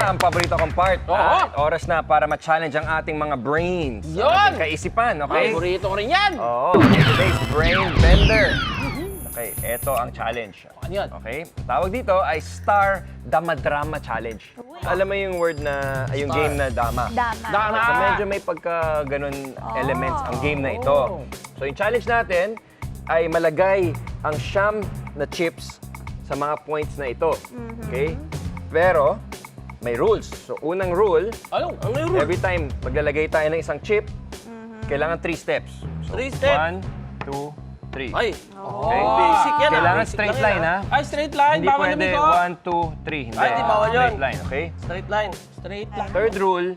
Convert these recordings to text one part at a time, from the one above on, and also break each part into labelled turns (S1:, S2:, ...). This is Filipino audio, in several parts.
S1: na ang paborito kong part.
S2: Oo.
S1: Oras na para ma-challenge ang ating mga brains.
S2: Yun!
S1: Ang ating kaisipan, okay?
S2: Paborito ko rin yan.
S1: Oo, today's Brain Bender. Okay, eto ang challenge.
S2: Ano yun?
S1: Okay, tawag dito ay Star Dama-Drama Challenge. Alam mo yung word na, yung
S2: Star.
S1: game na dama?
S3: Dama.
S2: Dama.
S1: So medyo may pagka ganun elements ang game na ito. So yung challenge natin ay malagay ang siyam na chips sa mga points na ito. Okay? Pero may rules. So unang rule,
S2: Ano? Ano yung rule?
S1: every time maglalagay tayo ng isang chip, kailangan 3 steps. So,
S2: 3 steps?
S1: 1, 2, 3.
S2: Ay.
S1: Okay?
S2: Basic yan.
S1: Kailangan
S2: Basic
S1: straight
S2: lang
S1: line,
S2: yan,
S1: ha?
S2: Ay, straight line.
S1: Hindi
S2: Bawal
S1: pwede
S2: namin ko.
S1: 1, 2, 3. Hindi.
S2: Ay, di bawal yun.
S1: Straight line, okay?
S2: Straight line. Straight line.
S1: Third rule,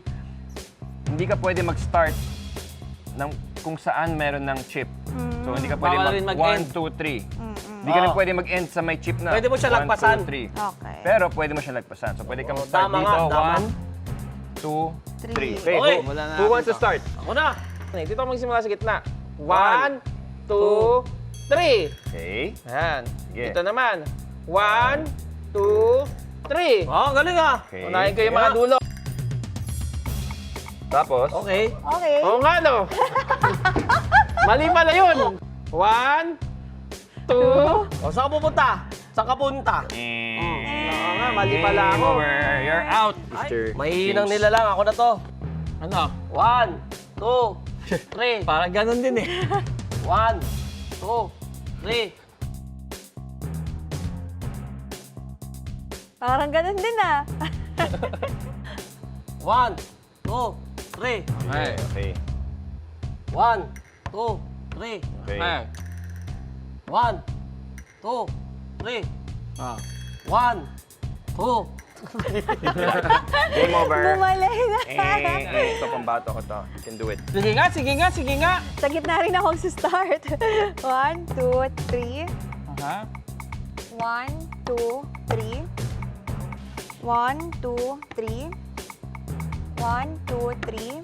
S1: hindi ka pwede mag-start ng kung saan meron ng chip. So hindi ka pwede
S2: Bawal rin mag-end.
S1: 1, 2, 3. Hindi ka rin pwede mag-end sa may chip na.
S2: Pwede mo siya lagpasan.
S1: 1, 2, 3.
S3: Okay.
S1: Pero pwede mo siya lagpasan. So pwede ka mag-start
S2: tama
S1: dito.
S2: nga, tama.
S1: 1, 2, 3. Okay,
S2: Okay.
S1: who wants to start?
S2: Ako na. Dito ako magsimula sa gitna. 1, 2, 3.
S1: Okay.
S2: Ayan.
S1: Sige.
S2: Dito naman. 1, 2, 3. Oh, galing ah.
S1: Okay.
S2: Unahin ko yung mga dulo.
S1: Tapos,
S2: Okay.
S3: Okay.
S2: Oo nga no. Mali pala yun. 1, 2. O, saan ka pupunta? Saan ka punta? Oo nga, mali pala ako.
S1: Game over. You're out,
S2: Ay,
S1: Mr.
S2: mahihinang
S1: James.
S2: nila lang. Ako na to. Ano? 1, 2, 3. Parang ganun din eh. 1, 2, 3.
S3: Parang ganun din ah.
S2: 1, 2, 3.
S1: Okay, okay.
S2: 1, 2, 3.
S1: Okay.
S2: 1, 2, 3. 1, 2.
S1: Game over.
S3: Bumalay na.
S1: Ito, pambato ko to. You can do it.
S2: Sige nga, sige nga, sige nga.
S3: Sa gitna rin ako sa start. 1, 2, 3. 1, 2, 3. 1, 2, 3. 1, 2, 3.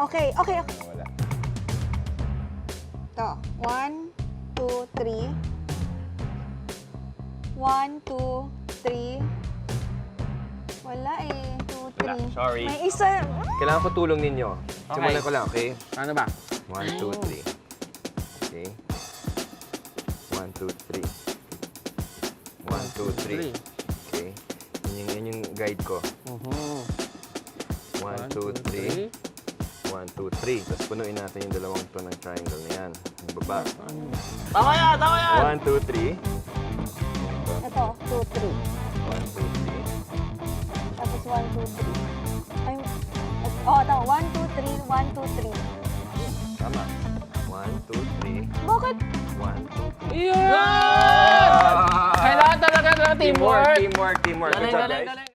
S3: Okay, okay, okay.
S1: Wala.
S3: Ito. 1, 2, 3. 1, 2, 3. Wala eh. 2, 3.
S1: Wala, sorry.
S3: May isa.
S1: Kailangan ko tulong ninyo. Simulan ko lang, okay?
S2: Ano ba?
S1: 1, 2, 3. Okay. 1, 2, 3. 1, 2, 3. Okay. Yan yung guide ko. 1, 2, 3. 1, 2, 3. Tapos punuin natin yung dalawang to ng triangle na yan. Yung baba.
S2: Tama yan, tama yan.
S1: 1, 2, 3.
S3: Ito. 2, 3.
S1: 1, 2, 3.
S3: Tapos 1, 2, 3. Ay, oh, ito. 1, 2, 3. 1, 2, 3.
S1: Tama. 1, 2, 3.
S3: Bakit?
S1: 1, 2, 3.
S2: Yan! Kailangan talaga ng teamwork.
S1: Teamwork. Good
S2: Galing,
S1: job,
S2: galing,
S1: guys.
S2: galing.